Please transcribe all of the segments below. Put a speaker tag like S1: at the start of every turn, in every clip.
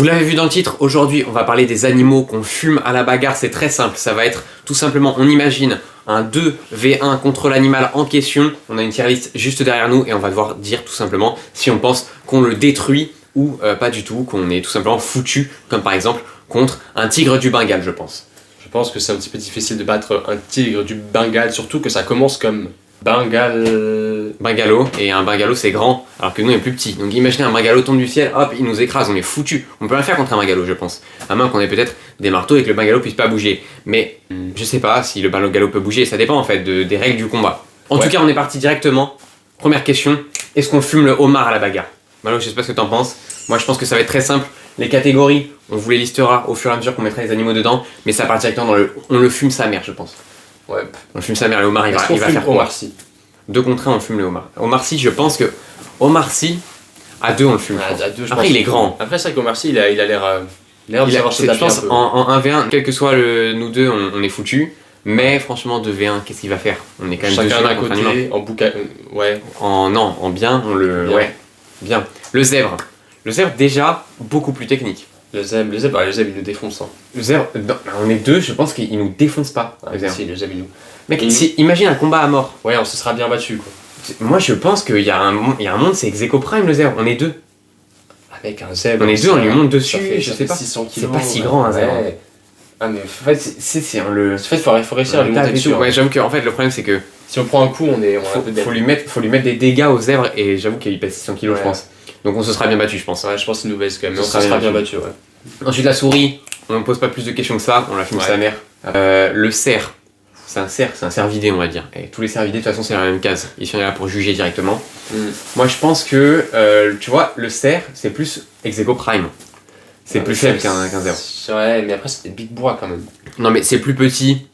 S1: Vous l'avez vu dans le titre, aujourd'hui on va parler des animaux qu'on fume à la bagarre, c'est très simple, ça va être tout simplement, on imagine un 2v1 contre l'animal en question, on a une tier list juste derrière nous et on va devoir dire tout simplement si on pense qu'on le détruit ou pas du tout, qu'on est tout simplement foutu, comme par exemple contre un tigre du Bengale je pense.
S2: Je pense que c'est un petit peu difficile de battre un tigre du Bengale, surtout que ça commence comme
S1: Bungalow, et un bungalow c'est grand, alors que nous on est plus petit. Donc imaginez un bungalow tombe du ciel, hop, il nous écrase, on est foutu. On peut rien faire contre un bungalow je pense. À moins qu'on ait peut-être des marteaux et que le bungalow puisse pas bouger. Mais je sais pas si le bungalow peut bouger, ça dépend en fait des règles du combat. En tout cas on est parti directement. Première question, est-ce qu'on fume le homard à la bagarre? Malo, je sais pas ce que t'en penses. Moi je pense que ça va être très simple. Les catégories, on vous les listera au fur et à mesure qu'on mettra les animaux dedans, mais ça part directement dans le... On le fume sa mère je pense.
S2: Ouais.
S1: On fume sa mère, le homard il va faire quoi?
S2: Omar Sy.
S1: 2 contre 1 on fume le homard. Omar Sy, je pense que Omar Sy, à 2 on le fume.
S2: À deux, je
S1: Après
S2: pense.
S1: il est grand.
S2: Après c'est vrai qu'Omar Sy il a l'air de savoir se
S1: Je
S2: taper
S1: pense
S2: un peu.
S1: en 1v1, quel que soit nous deux, on est foutu. Mais franchement 2v1, qu'est-ce qu'il va faire? On est quand même
S2: Chacun
S1: deux
S2: d'un
S1: contre un
S2: côté,
S1: humain.
S2: en bouca... ouais.
S1: En bien, on le...
S2: Bien.
S1: Ouais, bien. Le zèbre. Le zèbre déjà beaucoup plus technique.
S2: Le zèbre il nous défonce. Hein.
S1: Le zèbre, non, on est deux, je pense qu'il nous défonce pas.
S2: Ah,
S1: le zèbre.
S2: si, le zèbre il nous...
S1: Mec, imagine un combat à mort.
S2: Ouais, on se sera bien battu quoi.
S1: Moi je pense qu'il y a un monde, c'est ex aequo prime le zèbre, on est deux.
S2: Avec un zèbre...
S1: On est deux, on lui monte dessus,
S2: je sais pas. 600
S1: C'est
S2: kilos,
S1: pas si grand un zèbre.
S2: Ouais. Ah mais...
S1: En fait, c'est le...
S2: En fait, faut réussir à lui monter dessus.
S1: Ouais, j'avoue que en fait, le problème c'est que
S2: Si on prend un coup, on est un peu dead.
S1: faut lui mettre des dégâts au zèbre et j'avoue qu'il pèse 600 kilos, je pense. Donc on se sera bien battu, je pense.
S2: Ouais, je pense qu'il nous baisse quand même, mais
S1: On
S2: on se
S1: sera
S2: sera
S1: bien
S2: bien battu, ouais.
S1: Ensuite, la souris, on ne pose pas plus de questions que ça, on la fume
S2: Ouais.
S1: sa mère. Le cerf, c'est un cervidé, on va dire. Et tous les cervidés, de toute façon, c'est la même case. Ils sont là pour juger directement. Moi, je pense que, tu vois, le cerf, c'est plus ex aequo prime. C'est plus faible qu'un zèbre.
S2: Ouais, mais après, c'est des big bois quand même.
S1: Non, mais c'est plus petit.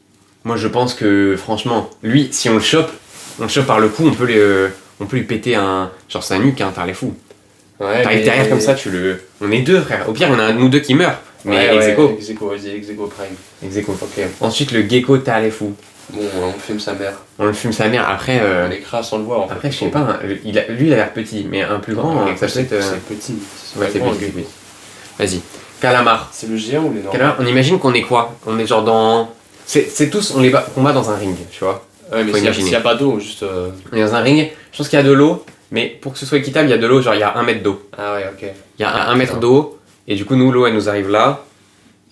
S1: Moi, je pense que, franchement, lui, si on le chope par le cou, on peut lui péter un... Genre, sa nuque, hein, t'as les fous.
S2: Ouais,
S1: T'arrives derrière comme ça, on est deux, frère. Au pire, il y en a un de nous deux qui meurt. Mais ex aequo.
S2: Ex aequo, vas-y, ex aequo prime.
S1: Ex aequo.
S2: Ok.
S1: Ensuite, le gecko, t'as les fous.
S2: Bon, on fume sa mère.
S1: On le fume sa mère. Après,
S2: On l'écrase sans le voir en fait.
S1: après je sais pas, hein, lui il a l'air petit, mais un plus grand, ça peut être.
S2: C'est petit.
S1: Ouais, c'est
S2: grand,
S1: petit.
S2: le gecko.
S1: Vas-y. Calamar.
S2: C'est le géant ou l'énorme?
S1: Calamar, on imagine qu'on est quoi? On est genre dans. C'est tous, on les combat dans un ring, tu vois.
S2: Ouais, mais
S1: Faut
S2: s'il
S1: imaginer.
S2: y a pas d'eau, juste.
S1: On est dans un ring, je pense qu'il y a de l'eau, mais pour que ce soit équitable, il y a de l'eau, genre il y a 1 mètre d'eau.
S2: Ah ouais, ok.
S1: Il y a 1 mètre d'eau, et du coup, nous, l'eau elle nous arrive là.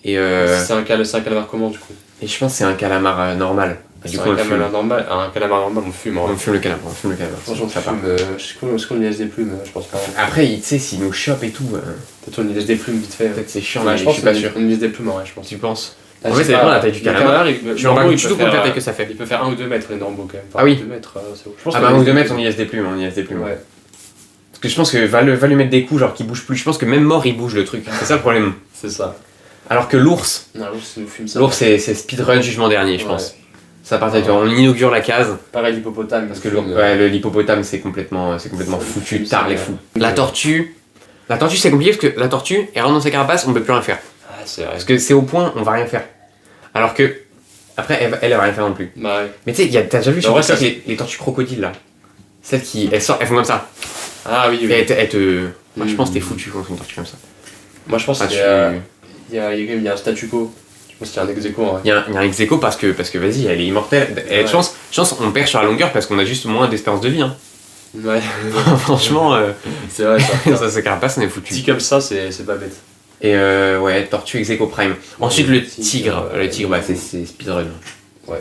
S1: Et,
S2: C'est un calamar comment du coup?
S1: et je pense que c'est un calamar normal. Et du coup, on le fume.
S2: Un calamar normal, on le fume.
S1: On fume le calamar, on fume le calamar.
S2: Franchement,
S1: Ça
S2: ça
S1: part.
S2: fume. Est-ce qu'on lui laisse des plumes? Je pense pas.
S1: Après, tu sais, s'il nous chope et tout,
S2: Peut-être on lui laisse des plumes vite fait.
S1: peut-être c'est chiant,
S2: Ouais,
S1: mais
S2: je
S1: je
S2: pense
S1: suis pas
S2: qu'on
S1: sûr.
S2: lui laisse des plumes, ouais, je pense.
S1: Tu penses?
S2: Ah,
S1: En
S2: je
S1: fait,
S2: sais
S1: ça
S2: pas,
S1: dépend de la taille du calamar. Je me rends pas du tout compte de la taille que ça fait.
S2: Il peut faire 1 ou 2 mètres, les normaux quand même.
S1: Ah oui.
S2: 2 mètres, c'est bon. Je pense
S1: Ah
S2: qu'on
S1: bah
S2: lui
S1: 1 ou
S2: laisse
S1: 2
S2: des
S1: mètres, on
S2: plumes.
S1: y laisse des plumes, on y laisse des plumes.
S2: Ouais.
S1: Parce que je pense que va lui mettre des coups genre qu'il bouge plus. Je pense que même mort il bouge le truc. C'est ça le problème.
S2: C'est ça.
S1: Alors que l'ours,
S2: Non, l'ours, ça nous fume ça.
S1: c'est speedrun jugement dernier, je
S2: Ouais.
S1: pense. Ça part de on inaugure la case
S2: Pareil, l'hippopotame.
S1: parce que
S2: fume,
S1: l'hippopotame c'est complètement foutu,
S2: fume,
S1: tard
S2: ça,
S1: les
S2: ouais.
S1: fous. La tortue c'est compliqué parce que la tortue elle rentre dans sa carapace, on peut plus rien faire.
S2: Ah, c'est vrai.
S1: Parce que c'est au point, on va rien faire. Alors que après elle va rien faire non plus.
S2: Bah ouais.
S1: Mais tu sais, t'as déjà vu
S2: En vrai,
S1: sur
S2: ça,
S1: les tortues crocodiles là. Celles qui elles font comme ça.
S2: Ah oui,
S1: Et
S2: oui.
S1: elles te. Moi je pense que t'es
S2: Mm.
S1: foutu contre une tortue comme ça.
S2: Moi, je pense
S1: Ah,
S2: qu'il y a quand même un statu quo. Je pense qu'il y a un ex aequo, ouais.
S1: Il y a un ex aequo parce que vas-y, elle est immortelle. Et
S2: Ouais.
S1: chance, on perd sur la longueur parce qu'on a juste moins d'espérance de vie. Hein.
S2: Ouais.
S1: Franchement,
S2: C'est vrai, ça.
S1: ça se carapace, on est foutu.
S2: Dit comme ça, c'est pas bête.
S1: Et ouais, tortue ex aequo prime. Ensuite, le tigre. Le tigre, bah, c'est speedrun.
S2: Ouais.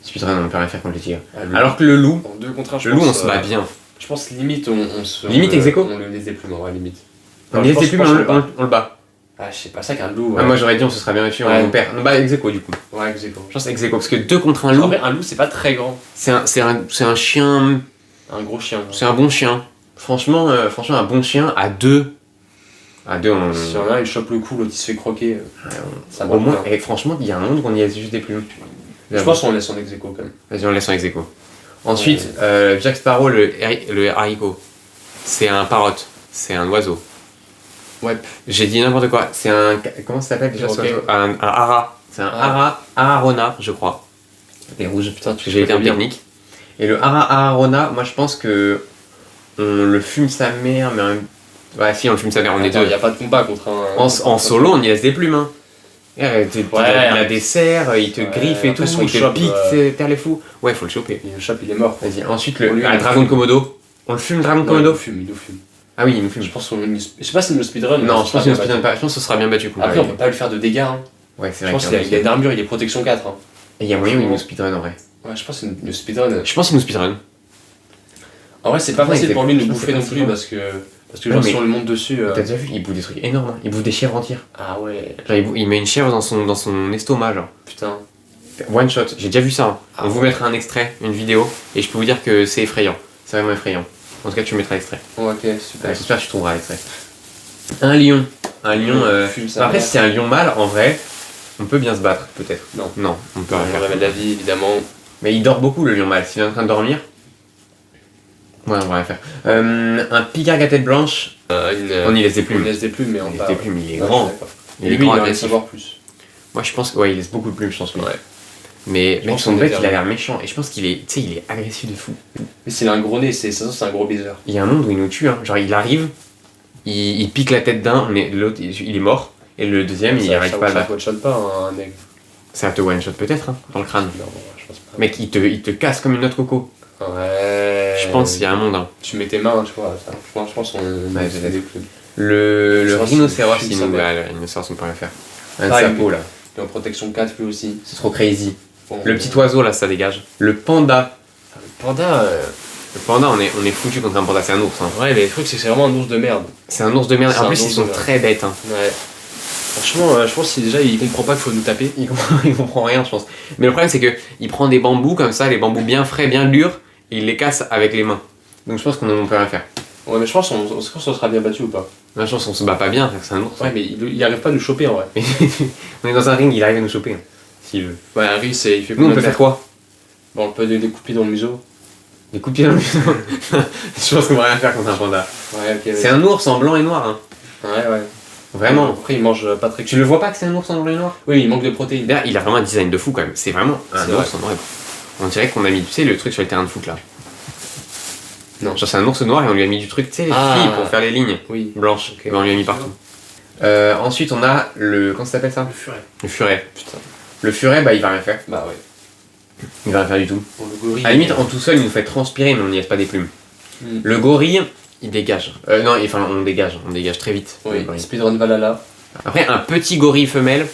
S1: Speedrun, on peut rien faire contre le tigre.
S2: Ah,
S1: Alors que le loup,
S2: en 2 contre 1, je
S1: le loup,
S2: pense.
S1: on se bat bien.
S2: Je pense limite, on se.
S1: Limite ex aequo
S2: On le laisse des plumes, ouais, limite.
S1: On
S2: je
S1: y
S2: pense-
S1: laisse plus,
S2: je
S1: mais
S2: pense qu'on le
S1: on le bat.
S2: Ah, je sais pas, ça qu'un loup.
S1: Ah, moi j'aurais dit, on se serait bien battu,
S2: Ouais.
S1: on perd. On bat ex aequo du coup.
S2: Ouais, ex aequo.
S1: Je pense ex aequo parce que 2 contre un
S2: En
S1: loup,
S2: vrai, un loup, c'est pas très grand.
S1: c'est un chien.
S2: Un gros chien.
S1: C'est un bon chien. Franchement, un bon chien à 2. À 2, on.
S2: Si on a, il chope le cou, l'autre il se fait croquer. Ça
S1: Au
S2: marche
S1: moins,
S2: bien.
S1: et franchement, il y a un monde qu'on y laisse juste des plumes.
S2: Je pense qu'on laisse en ex aequo quand même.
S1: Vas-y, on le laisse en ex aequo. Ensuite, Jack Sparrow, le haricot. C'est un parotte. C'est un oiseau.
S2: Ouais.
S1: J'ai dit n'importe quoi. C'est un. Comment ça s'appelle déjà ce
S2: Ok.
S1: oiseau? Un hara. C'est un hararona, je crois. Les rouges,
S2: Putain,
S1: parce que j'ai été en
S2: bien.
S1: technique. Et le hararona, moi je pense que. On le fume sa mère, mais Ouais, si, on le fume sa mère, on est
S2: Attends,
S1: deux.
S2: y a pas de combat contre un.
S1: En solo, on y laisse des plumes, hein. Il
S2: Ouais.
S1: a des serres, il te
S2: Ouais,
S1: griffe et tout,
S2: après, si on
S1: il te
S2: chope,
S1: pique, terre les fous. Ouais, faut le choper.
S2: Il le chope, il est mort.
S1: Vas-y, ensuite
S2: On lui,
S1: le
S2: on le
S1: dragon de
S2: fume.
S1: Komodo. On le fume, dragon de
S2: Non, il
S1: Komodo?
S2: nous fume, il nous fume.
S1: Ah oui, il nous fume.
S2: Je pense qu'on. Je sais pas si c'est le speedrun.
S1: Non,
S2: mais
S1: je pense
S2: ça
S1: que
S2: sera bien battu.
S1: je pense que ce sera bien battu.
S2: Après, on peut pas lui faire de dégâts. Hein.
S1: Ouais, c'est
S2: Je
S1: vrai.
S2: pense qu'il a une armure, il est protection 4. Hein.
S1: Et il y a moyen où il nous speedrun en vrai.
S2: Ouais, je pense que c'est une speedrun.
S1: Je pense qu'il nous speedrun.
S2: En vrai, c'est pas
S1: Ouais,
S2: facile
S1: c'est-
S2: pour lui de
S1: je
S2: nous
S1: pense que
S2: bouffer
S1: c'est
S2: non
S1: pas
S2: plus
S1: si
S2: parce que
S1: Ouais,
S2: genre
S1: mais-
S2: si on le monte dessus.
S1: T'as déjà vu? Il bouffe des trucs énormes. Hein. Il bouffe des chèvres entières.
S2: Ah ouais,
S1: Genre, il met une chèvre dans son estomac, genre.
S2: putain.
S1: One shot, j'ai déjà vu ça. Hein.
S2: Ah
S1: On vous
S2: ouais.
S1: mettra un extrait, une vidéo, et je peux vous dire que c'est effrayant. C'est vraiment effrayant. En tout cas, tu mettras l'extrait.
S2: Ouais, ok, super.
S1: J'espère que tu trouveras l'extrait. Un lion. Un lion.
S2: Fume sa
S1: Après,
S2: mère.
S1: si c'est un lion mâle, en vrai, on peut bien se battre, peut-être.
S2: Non.
S1: Non, on peut
S2: On
S1: rien
S2: le
S1: faire.
S2: réveille de la vie, évidemment.
S1: Mais il dort beaucoup, le lion mâle. S'il est en train de dormir. Ouais, on va rien faire. Un pigargue à tête blanche, on y laisse des
S2: On
S1: plumes.
S2: laisse des plumes, mais on
S1: Il laisse
S2: pas.
S1: des plumes, il est
S2: Ouais,
S1: grand.
S2: je suis d'accord.
S1: Il
S2: Et
S1: est
S2: lui,
S1: grand,
S2: il va en
S1: agressif.
S2: savoir plus.
S1: Moi, je pense ouais, il laisse beaucoup de plumes, je pense. Lui.
S2: Ouais.
S1: Mais
S2: Je
S1: mec,
S2: pense
S1: son
S2: qu'on
S1: bec,
S2: est
S1: il a
S2: bien.
S1: l'air méchant. Et je pense qu'il est, tu sais, il est agressif de fou.
S2: Mais s'il a un gros nez, c'est un gros baiser.
S1: Il y a un monde où il nous tue. Hein. Genre, il arrive, il pique la tête d'un, l'autre, il est mort. Et le deuxième, il arrive pas à le battre.
S2: Ça one-shot pas un aigle.
S1: Ça te one-shot peut-être, hein, dans le crâne.
S2: Non, je pense pas.
S1: Mec, il te casse comme une noix de coco.
S2: Ouais.
S1: Je pense qu'il y a un monde. Hein.
S2: Tu mets tes mains, tu vois. Ça. Je pense qu'on.
S1: Ouais,
S2: c'est
S1: peut-être.
S2: des plumes.
S1: Le
S2: Je pense
S1: rhinocéros,
S2: qu'il
S1: il
S2: fume
S1: nous.
S2: sa mère.
S1: Ouais, le rhinocéros, on peut rien faire. Un
S2: Pareil,
S1: sapot, là.
S2: Et en protection 4 lui aussi.
S1: C'est trop crazy.
S2: Bon,
S1: Le petit oiseau, là, ça dégage. Le panda.
S2: Le panda.
S1: Le panda, on est foutu contre un panda. C'est un ours. Hein.
S2: Ouais, mais le truc, c'est que c'est vraiment un ours de merde.
S1: C'est un ours de merde.
S2: C'est
S1: En
S2: un
S1: plus, ils
S2: ours
S1: sont
S2: de merde.
S1: très bêtes. Hein.
S2: Ouais. Franchement, je pense que déjà, il comprend pas qu'il faut nous taper.
S1: Il comprend rien, je pense. Mais le problème, c'est que il prend des bambous comme ça, les bambous bien frais, bien durs, et il les casse avec les mains. Donc je pense qu'on peut rien faire.
S2: Ouais, mais je pense qu'on sera bien battu ou pas.
S1: Moi, je pense qu'on se bat pas bien, c'est un ours.
S2: Ouais, mais il arrive pas à nous choper en vrai.
S1: On est dans un ring, il arrive à nous choper. Hein, s'il veut.
S2: Ouais, Harry, il fait
S1: Nous, on
S2: combien
S1: peut
S2: de
S1: faire quoi?
S2: Bon, on peut donner des coups de pied dans le museau.
S1: Des coups de pied dans le museau. Je pense qu'on va rien faire contre un panda.
S2: Ouais, ok.
S1: C'est un ours en blanc et noir. Hein.
S2: Ouais.
S1: Vraiment.
S2: Après, il mange pas très.
S1: Tu le vois pas que c'est un ours en blanc et noir?
S2: Oui, il manque de protéines.
S1: D'ailleurs, il a vraiment un design de fou quand même. C'est vraiment un
S2: C'est
S1: ours en noir et blanc. On dirait qu'on a mis, tu sais, le truc sur le terrain de foot là.
S2: Non.
S1: Genre, c'est un ours noir et on lui a mis du truc, tu sais, les
S2: Ah.
S1: filles pour faire les lignes
S2: Oui.
S1: blanches.
S2: Ok.
S1: Et on lui a mis partout. Ensuite, on a le. Comment ça s'appelle ça?
S2: Le furet.
S1: Le furet.
S2: Putain.
S1: Le furet, bah il va rien faire.
S2: Bah ouais.
S1: Il va rien faire du tout.
S2: Bon, le gorille.
S1: À la limite, en tout seul, il nous fait transpirer, mais on n'y laisse pas des plumes.
S2: Mm.
S1: Le gorille, il dégage. Non, enfin, on dégage très vite. le
S2: Oui,
S1: gorille.
S2: speedrun Valhalla.
S1: Après, un petit gorille femelle,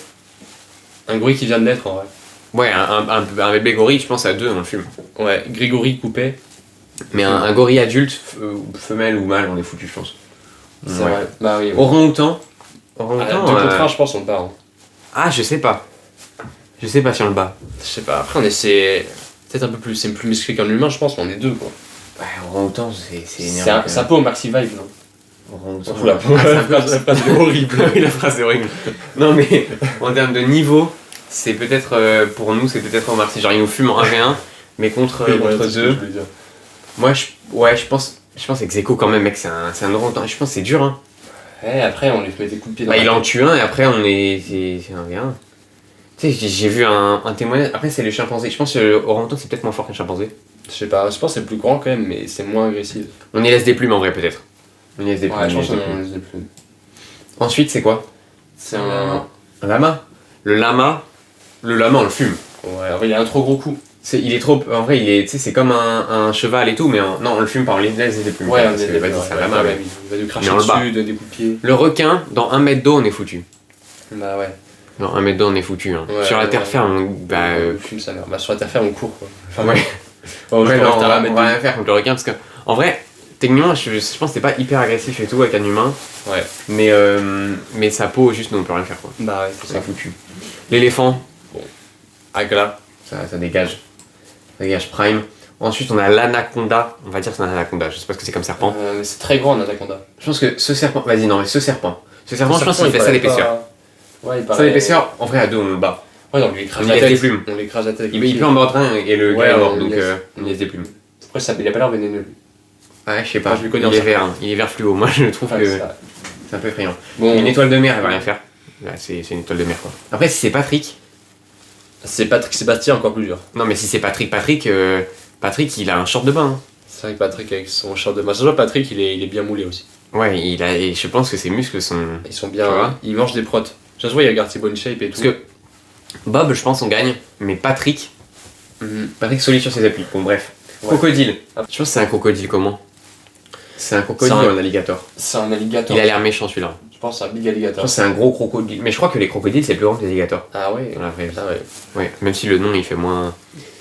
S2: Un gorille qui vient de naître en vrai.
S1: ouais, un bébé gorille, je pense à deux, on le fume.
S2: Ouais, Grégory coupé.
S1: Mais un gorille adulte, femelle ou mâle, on est foutu, je pense.
S2: C'est
S1: Ouais.
S2: vrai. Bah oui.
S1: Orang-outan.
S2: Ah,
S1: Orang-outan.
S2: 2 contre 1, je pense, on part. Hein.
S1: Ah, je sais pas. Je sais pas si on le bat.
S2: Je sais pas. Après, on essaie. Peut-être un peu plus. C'est plus musclé qu'un humain, je pense, mais on est deux quoi.
S1: Ouais, orang-outan, c'est
S2: C'est
S1: énervant.
S2: un peu au Maxi Vibe, non?
S1: Orang-outan.
S2: On fout la
S1: Ah, ça peut-
S2: la phrase est horrible.
S1: Oui, la phrase est horrible. Non, mais en termes de niveau, c'est peut-être pour nous, c'est peut-être Omar Sy. Genre, il nous fume en 1v1, mais contre,
S2: Oui, voilà,
S1: contre
S2: c'est ce que
S1: deux.
S2: je voulais dire.
S1: Moi, je pense Execo quand même, mec, c'est un orang-outan. Je pense que c'est dur, hein.
S2: Ouais, après, on lui met des coups de pied dans
S1: Bah,
S2: la
S1: il en
S2: tête.
S1: tue un et après, c'est un v1. Tu sais, j'ai vu un témoignage. Après, c'est les chimpanzés. Je pense que l'orang-outan, c'est peut-être moins fort qu'un chimpanzé.
S2: Je sais pas, je pense que c'est plus grand quand même, mais c'est moins agressif.
S1: On y laisse des plumes en vrai, peut-être. On y laisse des plumes.
S2: Ouais, je
S1: on y
S2: pense
S1: laisse des
S2: qu'on
S1: plumes.
S2: laisse des plumes.
S1: Ensuite, c'est quoi?
S2: C'est un.
S1: Un lama. Le lama, on le fume.
S2: Ouais, en vrai, il a un trop gros coup.
S1: Il est trop. En vrai, tu sais, c'est comme un cheval et tout, mais non, on le fume pas, on les laisse des plumes.
S2: Ouais,
S1: parce que, vas-y, c'est un lama, mais-
S2: il va nous cracher
S1: Mais on le bat.
S2: dessus, donner des coups de pied.
S1: Le requin, dans 1 mètre d'eau, on est foutu.
S2: Bah ouais.
S1: Dans 1 mètre d'eau, on est foutu. Hein.
S2: Ouais,
S1: Sur la
S2: ouais,
S1: terre
S2: ouais.
S1: ferme, bah.
S2: On fume sa mère. Bah sur la terre ferme, on court quoi. Enfin,
S1: Ouais.
S2: Bon,
S1: Ouais,
S2: je
S1: non,
S2: reste à la mettre
S1: on va rien faire contre le requin parce que, en vrai, techniquement, je pense que c'est pas hyper agressif et tout avec un humain,
S2: Ouais.
S1: mais sa peau, juste, nous, on peut rien faire quoi.
S2: Bah ouais, c'est
S1: C'est
S2: ça.
S1: foutu. L'éléphant,
S2: Agla.
S1: ça dégage. Ça dégage prime. Ensuite, on a l'anaconda. On va dire que c'est un anaconda. Je sais pas ce que c'est comme serpent.
S2: Mais c'est très grand un anaconda.
S1: Je pense que ce serpent. Vas-y, non, mais ce serpent. Ce serpent, je pense qu'il fait ça d'épaisseur.
S2: Ouais, il
S1: Ça
S2: paraît.
S1: d'épaisseur, en vrai, à deux, on le bat.
S2: Ouais, on lui écrase
S1: On
S2: la
S1: lui laisse
S2: tête.
S1: des plumes.
S2: On lui écrase la tête. avec
S1: Il,
S2: le
S1: il
S2: pied.
S1: peut en mordre un et le
S2: Ouais,
S1: gars est
S2: on
S1: mort,
S2: lui
S1: donc
S2: laisse.
S1: on laisse des plumes.
S2: Après, il a pas l'air vénéneux lui.
S1: Ouais, je sais pas.
S2: Moi, je le connais en
S1: il est
S2: serpent.
S1: vert, hein. Il est vert fluo. Moi, je trouve
S2: Ouais,
S1: que
S2: c'est ça.
S1: c'est un peu effrayant.
S2: Bon,
S1: Une étoile de mer, elle va rien faire. Là, c'est une étoile de mer, quoi. Après, si c'est Patrick.
S2: c'est Patrick Sébastien encore plus dur.
S1: Non, mais si c'est Patrick, Patrick, il a un short de bain. Hein.
S2: C'est vrai que Patrick avec son short de massage, Patrick il est bien moulé aussi.
S1: Ouais, et je pense que ses muscles sont.
S2: Ils sont
S1: Tu vois.
S2: bien. Ils mangent des protes. Ça se voit, il garde ses bonnes shapes et tout.
S1: Parce que Bob, je pense, on gagne, mais Patrick.
S2: Mhm.
S1: Patrick solide sur ses appuis. Bon, bref.
S2: Ouais.
S1: Crocodile.
S2: Ah.
S1: Je pense que c'est un crocodile comment? C'est un crocodile
S2: C'est
S1: ou un alligator?
S2: C'est un alligator.
S1: Il a l'air méchant celui-là.
S2: Je pense que c'est un big
S1: Je
S2: alligator.
S1: pense que c'est un gros crocodile. Mais je crois que les crocodiles c'est plus grand que les alligators.
S2: Ah ouais.
S1: Dans la vraie vie.
S2: Ah ouais.
S1: Ouais, même si le nom il fait moins.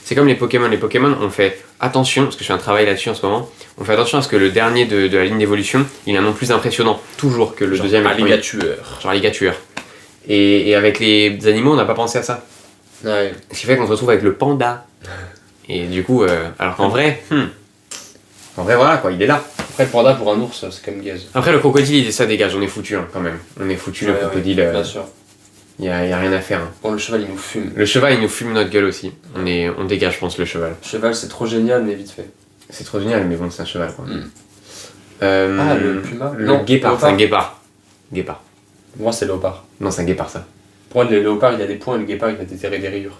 S1: C'est comme les Pokémon. Les Pokémon, on fait attention, parce que je fais un travail là-dessus en ce moment, on fait attention à ce que le dernier de la ligne d'évolution, il ait un nom plus impressionnant, toujours que le
S2: Genre
S1: deuxième et le premier.
S2: alligator.
S1: Genre alligator. Et avec les animaux, on n'a pas pensé à ça.
S2: Ouais.
S1: Ce qui fait qu'on se retrouve avec le panda. Et du coup, alors qu'en vrai, en vrai voilà quoi, il est là.
S2: Après, le panda pour un ours, c'est comme gaze.
S1: Après le crocodile, ça dégage, on est foutu hein, quand même. On est foutu le
S2: Ouais,
S1: crocodile,
S2: ouais, bien sûr.
S1: y a rien à faire. Hein.
S2: Bon, le cheval, il nous fume.
S1: Le cheval, il nous fume notre gueule aussi. On dégage, je pense, le cheval.
S2: Le cheval, c'est trop génial, mais vite fait.
S1: C'est trop génial, mais bon, c'est un cheval quoi.
S2: Ah, le puma
S1: Le
S2: Non,
S1: guépard, c'est
S2: léopard.
S1: un guépard. Guépard.
S2: Pour moi, c'est léopard.
S1: Non, c'est un guépard ça.
S2: Pour moi, le léopard, il a des points et le guépard, il a des rayures.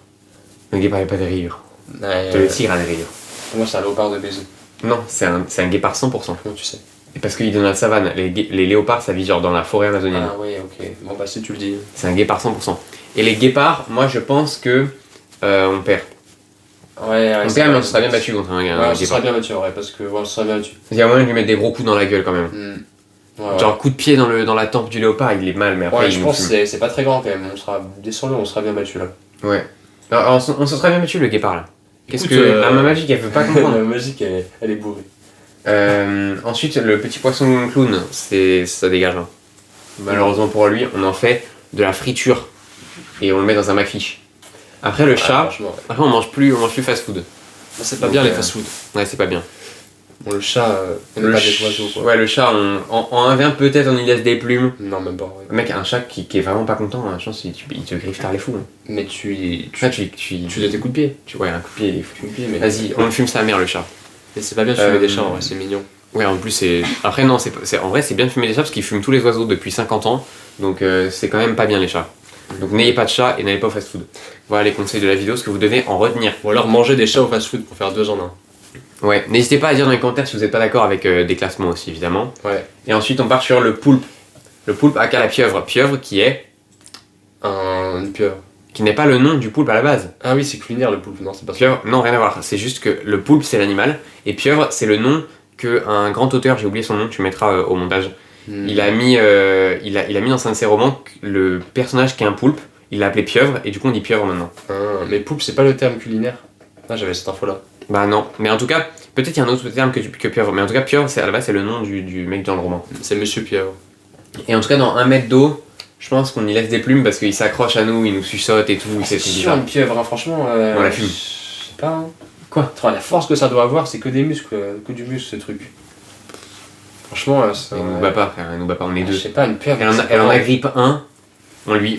S1: Le guépard, il a pas des rayures.
S2: Ouais,
S1: Le tigre a des rayures.
S2: pour moi, c'est un léopard de baiser.
S1: Non, c'est un guépard 100%.
S2: Comment tu sais
S1: Et parce qu'il est dans la savane. Les léopards, ça vit genre dans la forêt amazonienne.
S2: Ah ouais, ok. Bon, bah, si tu le dis.
S1: C'est un guépard 100%. Et les guépards, moi je pense que on perd.
S2: Ouais,
S1: On perd, mais on se serait bien battu contre un
S2: Ouais, on se
S1: guépard.
S2: serait bien battu, ouais, parce que, ouais, on se serait bien battu.
S1: Il y a moyen de lui mettre des gros coups dans la gueule quand même.
S2: Ouais,
S1: Genre coup de pied dans la tempe du léopard, il est mal, mais après
S2: ouais,
S1: il
S2: je
S1: nous
S2: pense que
S1: fume.
S2: c'est pas très grand quand même. On sera descendu, on sera bien battu là.
S1: Ouais. Alors, on se serait bien battu le guépard là. Qu'est-ce
S2: Écoute,
S1: que la main magique elle veut pas comprendre.
S2: La magique, elle est bourrée.
S1: Ensuite le petit poisson clown, ça dégage. Hein. Malheureusement pour lui, on en fait de la friture et on le met dans un McFish. Après le chat,
S2: Franchement, ouais.
S1: après on mange plus fast food.
S2: C'est pas
S1: Donc,
S2: bien les fast-food.
S1: Ouais, c'est pas bien.
S2: Bon, le chat, on n'est
S1: Le
S2: pas
S1: ch-
S2: des oiseaux quoi.
S1: Ouais, le chat, en 1v1 peut-être on y laisse des plumes.
S2: Non, même pas. Ouais.
S1: Mec, un chat qui est vraiment pas content, hein, je pense qu'il te griffe tard les fous. Hein.
S2: Mais tu
S1: Tu vois, tu
S2: donnes tes coups de pied.
S1: ouais, un coup de pied, il est fou.
S2: Tu coups de pied, mais.
S1: Vas-y, on le fume sa mère, le chat.
S2: Mais c'est pas bien de fumer des chats, ouais, c'est mignon.
S1: Ouais, en plus, c'est. Après, non, en vrai, c'est bien de fumer des chats parce qu'ils fument tous les oiseaux depuis 50 ans. Donc, c'est quand même pas bien les chats. Donc, n'ayez pas de chat et n'allez pas au fast food. Voilà les conseils de la vidéo, ce que vous devez en retenir.
S2: Ou alors manger des chats au fast-food pour faire 2 en 1.
S1: Ouais, n'hésitez pas à dire dans les commentaires si vous n'êtes pas d'accord avec des classements aussi, évidemment.
S2: Ouais.
S1: Et ensuite, on part sur le poulpe. Le poulpe aka la pieuvre. Pieuvre
S2: Une pieuvre.
S1: qui n'est pas le nom du poulpe à la base.
S2: Ah oui, c'est culinaire le poulpe, non, c'est pas ça.
S1: Pieuvre, non, rien à voir. C'est juste que le poulpe, c'est l'animal. Et pieuvre, c'est le nom qu'un grand auteur, j'ai oublié son nom, tu mettras au montage. Il a mis dans un de ses romans le personnage qui est un poulpe, il l'a appelé pieuvre, et du coup on dit pieuvre maintenant.
S2: Ah, mais poulpe, c'est pas le terme culinaire. Ah, j'avais cette info là.
S1: Bah non, mais en tout cas, peut-être il y a un autre terme que pieuvre, mais en tout cas pieuvre, à la base, c'est le nom du mec dans le roman.
S2: C'est Monsieur Pieuvre.
S1: Et en tout cas, dans 1 mètre d'eau, je pense qu'on y laisse des plumes parce qu'il s'accroche à nous, il nous suçote et tout, c'est
S2: chiant
S1: bizarre.
S2: une pieuvre, hein, franchement.
S1: On la fume.
S2: Je sais pas. Hein.
S1: Quoi?
S2: La force que ça doit avoir, c'est que des muscles, que du muscle ce truc. Franchement, ça.
S1: Il nous bat pas, frère, il nous bat pas, on est
S2: Je
S1: deux.
S2: sais pas, une pieuvre.
S1: Elle en agrippe un,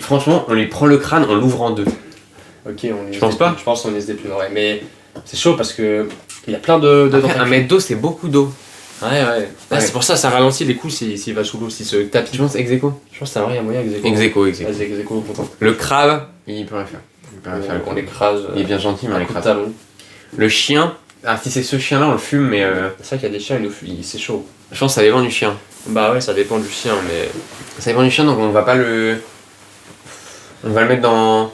S1: franchement, on lui prend le crâne, on l'ouvre en deux.
S2: Ok, on
S1: Je pense pas.
S2: Je pense qu'on laisse des plumes, ouais. Mais c'est chaud parce que. Il y a plein de
S1: Après,
S2: tentacules.
S1: 1 mètre d'eau, c'est beaucoup d'eau.
S2: Ouais. Ah, c'est pour ça, ça ralentit les coups s'il va sous l'eau, s'il se tapit.
S1: Tu penses ex aequo?
S2: Je pense que ça a rien moyen avec Zeko.
S1: Ex aequo, ex aequo.
S2: Vas-y, Zeko, content.
S1: Le crabe, il peut rien faire. Il peut rien faire.
S2: On l'écrase.
S1: Il est bien gentil, mais on
S2: un coup de
S1: l'écrase.
S2: talon.
S1: Le chien, si c'est ce chien-là, on le fume, mais
S2: C'est vrai qu'il y a des chiens, c'est chaud.
S1: je pense que ça dépend du chien.
S2: Bah ouais, ça dépend du chien, mais.
S1: Ça dépend du chien, donc on va pas le. On va le mettre dans.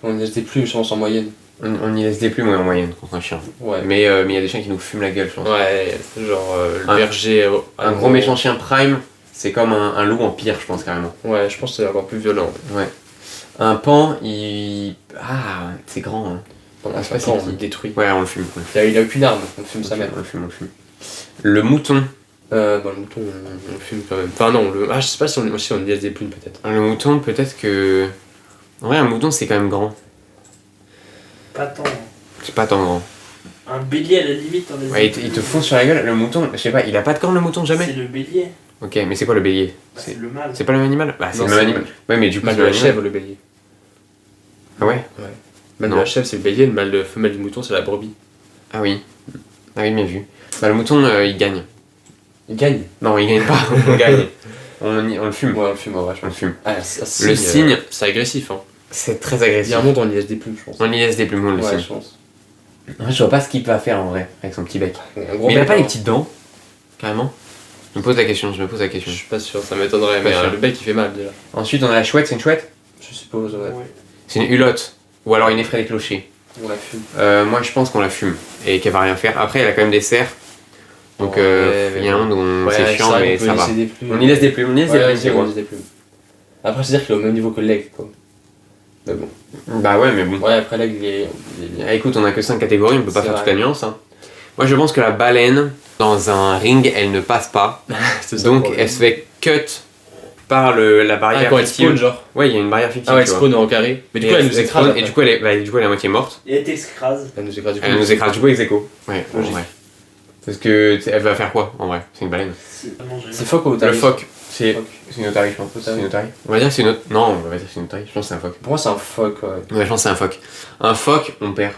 S2: On laisse des plumes, je pense, en moyenne.
S1: On y laisse des plumes, ouais, en moyenne, contre un chien.
S2: Ouais.
S1: Mais il y a des chiens qui nous fument la gueule, je pense.
S2: Ouais, genre le
S1: Un-
S2: berger.
S1: Un gros méchant chien prime, c'est comme un loup en pire, je pense, carrément.
S2: Ouais, je pense que c'est encore plus violent.
S1: Ouais. Un pan, il. Ah, c'est grand, hein.
S2: Pendant
S1: Ah, c'est pas
S2: 5 ans,
S1: si
S2: on le
S1: petit.
S2: détruit.
S1: Ouais, on le fume.
S2: Il a aucune arme, on fume sa mère.
S1: On le fume, on le fume. Le mouton.
S2: Bah, le mouton, on le fume quand même. Enfin, non, je sais pas si on laisse des plumes peut-être.
S1: Le mouton, peut-être que. En vrai, un mouton, c'est quand même grand.
S3: Pas tant.
S1: C'est pas tant grand.
S3: Un bélier à la limite, on a
S1: Ouais, il te fonce sur la gueule. Le mouton, je sais pas, il a pas de cornes le mouton,
S3: C'est
S1: jamais.
S3: le bélier.
S1: Ok, mais c'est quoi le bélier?
S3: Bah, c'est le mâle.
S1: C'est pas le même animal? Bah, c'est
S2: Non,
S1: le même
S2: c'est-
S1: animal. Ouais, mais du coup,
S2: Mâle
S1: c'est
S2: de
S1: le
S2: la
S1: même animal.
S2: chèvre, le bélier.
S1: Ah ouais?
S2: Mâle de
S1: Non.
S2: la chèvre, c'est le bélier, le mâle de femelle du mouton, c'est la brebis.
S1: Ah oui. Ah oui, bien vu. Bah, le mouton, il gagne.
S2: Il gagne.
S1: Non, il gagne pas, on gagne. On le fume.
S2: Ouais, on le fume, en vrai, je
S1: On le
S2: pense.
S1: fume.
S2: Ah,
S1: Le cygne.
S2: C'est agressif, hein.
S1: C'est très
S2: Il y
S1: agressif.
S2: a un monde où on y laisse des plumes, je pense.
S1: On y laisse des plumes, on le
S2: Ouais,
S1: cygne.
S2: je pense.
S1: En fait, je vois pas ce qu'il peut faire en vrai, avec son petit bec.
S2: Un gros
S1: Mais il a
S2: bec,
S1: pas
S2: hein.
S1: les petites dents, carrément. Je me pose la question,
S2: Je suis pas sûr, ça m'étonnerait,
S1: Pas
S2: mais
S1: sûr.
S2: le bec il fait mal déjà.
S1: Ensuite, on a la chouette, c'est une chouette?
S2: Je suppose, ouais.
S3: Ouais.
S1: C'est une hulotte. Ou alors une effraie des clochers.
S2: On la fume.
S1: Moi, je pense qu'on la fume et qu'elle va rien faire. Après, elle a quand même des serres. Donc,
S2: Ouais,
S1: il y a un monde où
S2: Ouais,
S1: c'est chiant,
S2: vrai
S1: mais
S2: qu'on peut
S1: ça va.
S2: laisser des plumes.
S1: On y laisse des plumes, on y laisse des
S2: Ouais,
S1: plumes,
S2: vas-y,
S1: c'est
S2: on
S1: quoi.
S2: laisse des plumes. Après, c'est-à-dire qu'il est au même niveau que l'aigle, quoi. Mais bon.
S1: Bah ouais, mais bon.
S2: Ouais, après l'aigle, il est bien.
S1: Ah, écoute, on a que 5 catégories, on peut pas
S2: C'est
S1: faire
S2: vrai.
S1: toute la nuance. Hein. Moi, je pense que la baleine, dans un ring, elle ne passe pas.
S2: C'est ça le
S1: Donc,
S2: problème.
S1: elle se fait cut par la barrière
S2: Ah, quand elle
S1: fictive.
S2: spawn, genre.
S1: Ouais, il y a une barrière fictive.
S2: Ah ouais, elle
S1: tu vois.
S2: spawn en carré. Mais du
S1: Et
S2: coup, elle nous écrase.
S1: spawn,
S2: après.
S1: et du coup, elle est à moitié morte.
S3: Et elle t'écrase.
S2: Elle nous écrase du coup.
S1: Elle nous écrase du coup ex aequo. Ouais, en
S2: Logique.
S1: vrai. Parce que elle va faire quoi en vrai? C'est une baleine.
S3: C'est pas manger.
S2: C'est phoque ou
S1: Le
S2: otarie?
S1: phoque, c'est
S2: Phoque.
S1: une otarie, je pense.
S2: Otarie.
S1: C'est une otarie. On va dire que c'est une otarie. Non, on va dire que c'est une otarie. Je pense que c'est un phoque.
S2: Pour moi, c'est un phoque, ouais.
S1: Ouais, je pense que c'est un phoque. Un phoque, on perd.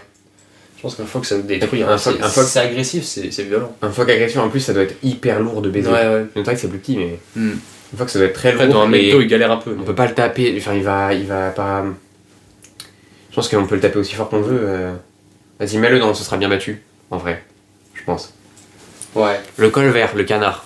S2: Je pense qu'un phoque, ça nous détruit.
S1: Un
S2: Hein.
S1: phoque-
S2: C'est-
S1: un phoque-
S2: c'est agressif, c'est violent.
S1: Un phoque agressif, en plus, ça doit être hyper lourd de baiser.
S2: Ouais.
S1: Une otarie, c'est plus petit, mais
S2: Hmm.
S1: un phoque, ça doit être très
S2: Après,
S1: lourd.
S2: dans un
S1: et
S2: McDo, il galère un peu.
S1: on
S2: mais-
S1: peut pas le taper. Enfin, il va pas. Je pense qu'on peut le taper aussi fort qu'on veut. Vas-y, mets-le dans, ce sera bien battu. En vrai, je pense.
S2: Ouais.
S1: Le colvert, le canard.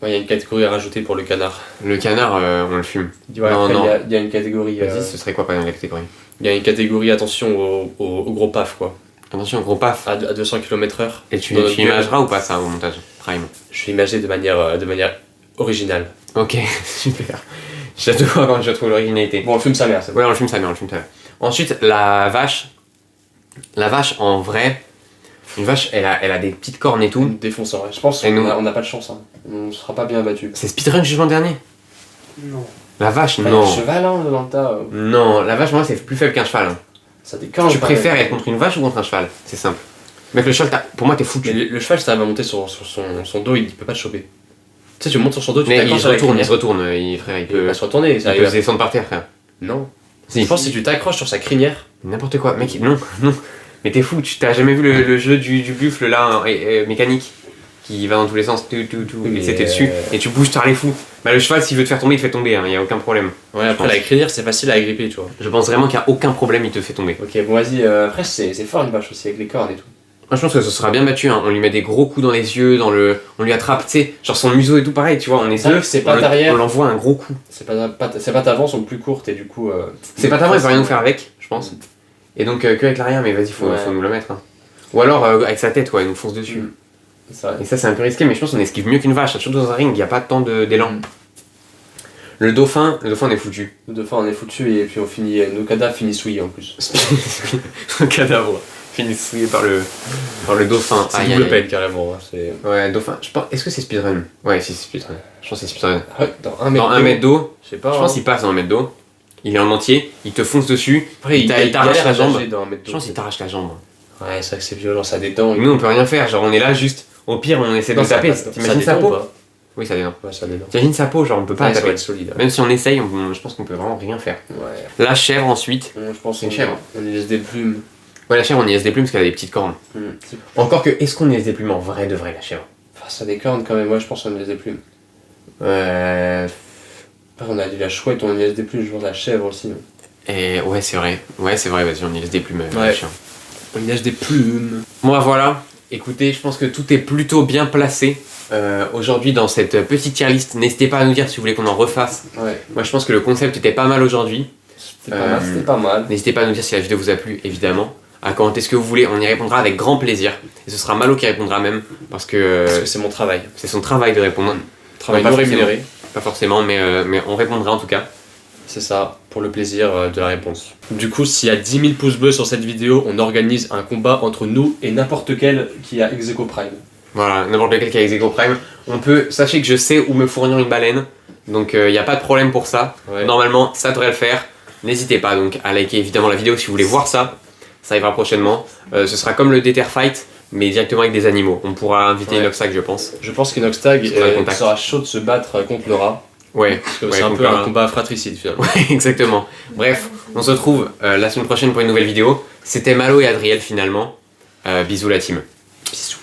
S2: Ouais, il y a une catégorie à rajouter pour le canard.
S1: Le canard, on le fume.
S2: Ouais,
S1: Non,
S2: après,
S1: non.
S2: il y a une catégorie.
S1: Vas-y, ce serait quoi par exemple la catégorie?
S2: Il y a une catégorie, attention au gros paf, quoi.
S1: Attention, gros paf.
S2: À 200 km/h.
S1: Et tu
S2: Dans notre
S1: imageras ou pas ça au montage Prime.
S2: Je suis imagé de manière originale.
S1: Ok, super. J'adore quand je trouve l'originalité.
S2: Bon, on fume sa mère, ça.
S1: Ouais, on le fume ça, mais on le fume ça. Ensuite, la vache. La vache, en vrai, une vache, elle a des petites cornes et tout.
S2: Défonçant, ouais. Je pense
S1: Et nous-
S2: qu'on n'a pas de chance. Hein. On sera pas bien battu.
S1: C'est speedrun jugement dernier.
S3: Non.
S1: La vache,
S2: Enfin,
S1: non.
S2: un cheval, hein, dans le tas.
S1: Non, la vache, moi, c'est plus faible qu'un cheval. Hein.
S2: Ça déclenche.
S1: Tu préfères être contre une vache ou contre un cheval? C'est simple. Mec, le cheval, pour moi, t'es
S2: Mais
S1: foutu.
S2: le cheval, ça va monter sur son dos, il peut pas te choper. Tu sais, tu montes sur son dos, tu
S1: Mais il
S2: t'accroches
S1: se
S2: avec
S1: retourne,
S2: la
S1: il se retourne, frère, il
S2: Il
S1: peut
S2: va se retourner, ça
S1: il peut se
S2: arrive.
S1: descendre par terre, frère.
S2: Non.
S1: Si.
S2: Je pense que si tu t'accroches sur sa crinière,
S1: N'importe quoi, mec, non, non. Mais t'es fou, tu t'as jamais vu le jeu du buffle là, mécanique, qui va dans tous les sens, tout,
S2: Oui,
S1: et
S2: mais,
S1: c'était dessus, et tu bouges, t'as les fous. Bah le cheval, s'il veut te faire tomber, il te fait tomber, hein, y a aucun problème.
S2: ouais, après
S1: pense.
S2: la crinière, c'est facile à agripper, tu vois.
S1: Je pense vraiment qu'il y a aucun problème, il te fait tomber.
S2: Ok, bon, vas-y, après, c'est fort une vache aussi, avec les cornes et tout.
S1: Moi je pense que ce sera bien battu, hein. On lui met des gros coups dans les yeux, on lui attrape, tu sais, genre son museau et tout pareil, tu vois, on est
S2: C'est vrai que c'est pas derrière.
S1: on l'envoie un gros coup.
S2: C'est pas ta sont plus courtes et du coup.
S1: C'est pas tellement, il va rien nous faire avec, je pense. Et donc que avec l'arrière, mais vas-y, faut nous le mettre. Hein. Ou alors avec sa tête, ouais, il nous fonce dessus.
S2: C'est vrai.
S1: Et ça c'est un peu risqué, mais je pense qu'on esquive mieux qu'une vache, surtout dans un ring, il n'y a pas tant d'élan. Le dauphin, on est foutu.
S2: Nous deux fois on est foutu et puis on finit. Nos cadavres finissent souillés en plus.
S1: Un cadavre fini souillé par le dauphin.
S2: C'est
S1: Aïe,
S2: double
S1: aïe, aïe.
S2: peine carrément. Hein, c'est...
S1: Ouais, dauphin, je pense, est-ce que c'est speedrun? Ouais, si c'est speedrun. Je pense que c'est speedrun.
S2: Ah ouais, dans un mètre.
S1: Dans un mètre d'eau,
S2: Je sais pas.
S1: je pense qu'il passe dans un mètre d'eau. Il est en entier, il te fonce dessus,
S2: Après,
S1: il t'arrache
S2: galère
S1: la
S2: à
S1: jambe.
S2: nager dans un mètre
S1: Je
S2: d'eau.
S1: pense qu'il t'arrache la jambe.
S2: Ouais, c'est vrai que c'est violent, ça détend.
S1: Nous on peut rien faire, genre on est là juste, au pire on essaie de
S2: Non,
S1: le
S2: ça
S1: taper.
S2: détend.
S1: T'imagines
S2: Ça
S1: sa
S2: détend ou
S1: peau?
S2: pas
S1: Oui, ça détend.
S2: Ouais, ça détend.
S1: T'imagines sa peau, genre on peut pas
S2: Ouais,
S1: la
S2: ça va
S1: taper.
S2: être solide.
S1: Même si on essaye, je pense qu'on peut vraiment rien faire.
S2: Ouais.
S1: La chèvre ensuite.
S2: Bon, je pense
S1: C'est une
S2: qu'on-
S1: chèvre.
S2: On y laisse des plumes.
S1: Ouais, la chèvre on y laisse des plumes parce qu'elle a des petites cornes.
S2: C'est-
S1: Encore que, est-ce qu'on y laisse des plumes en vrai de vrai la chèvre?
S2: Enfin, ça décorne quand même. Moi, je pense qu'on y laisse des plumes. Après, on a dit la chouette, on y laisse des plumes. Je vois la chèvre aussi.
S1: Et ouais, c'est vrai, vas-y, on y laisse des plumes.
S2: Ouais.
S1: la chèvre.
S2: On y laisse des plumes.
S1: Moi voilà, écoutez, je pense que tout est plutôt bien placé aujourd'hui dans cette petite tier list. N'hésitez pas à nous dire si vous voulez qu'on en refasse.
S2: Ouais.
S1: Moi je pense que le concept était pas mal aujourd'hui.
S2: C'était pas mal. C'était pas mal.
S1: N'hésitez pas à nous dire si la vidéo vous a plu, évidemment. À commenter ce que vous voulez, on y répondra avec grand plaisir. Et ce sera Malo qui répondra même, parce que
S2: Parce que c'est mon travail.
S1: c'est son travail de répondre.
S2: Travail
S1: pas
S2: non
S1: forcément.
S2: rémunéré.
S1: Pas forcément, mais on répondra en tout cas.
S2: C'est ça, pour le plaisir de la réponse. Du coup, s'il y a 10 000 pouces bleus sur cette vidéo, on organise un combat entre nous et n'importe quel qui a Execo Prime.
S1: Voilà, n'importe lequel qui a Execo Prime. On peut, sachez que je sais où me fournir une baleine, donc il n'y a pas de problème pour ça.
S2: Ouais.
S1: Normalement, ça devrait le faire. N'hésitez pas donc à liker évidemment la vidéo si vous voulez voir ça. Ça arrivera prochainement. Ce sera comme le Déter Fight, mais directement avec des animaux. On pourra inviter
S2: Ouais.
S1: Inoxtag, je pense.
S2: Je pense qu'Inoxtag
S1: On sera en contact.
S2: sera chaud de se battre contre le rat.
S1: Ouais,
S2: Parce que
S1: ouais,
S2: c'est un
S1: contre
S2: peu
S1: le
S2: un
S1: rat.
S2: combat fratricide finalement.
S1: Ouais, exactement. Bref, on se retrouve la semaine prochaine pour une nouvelle vidéo. C'était Malo et Adriel finalement. Bisous la team.
S2: Bisous.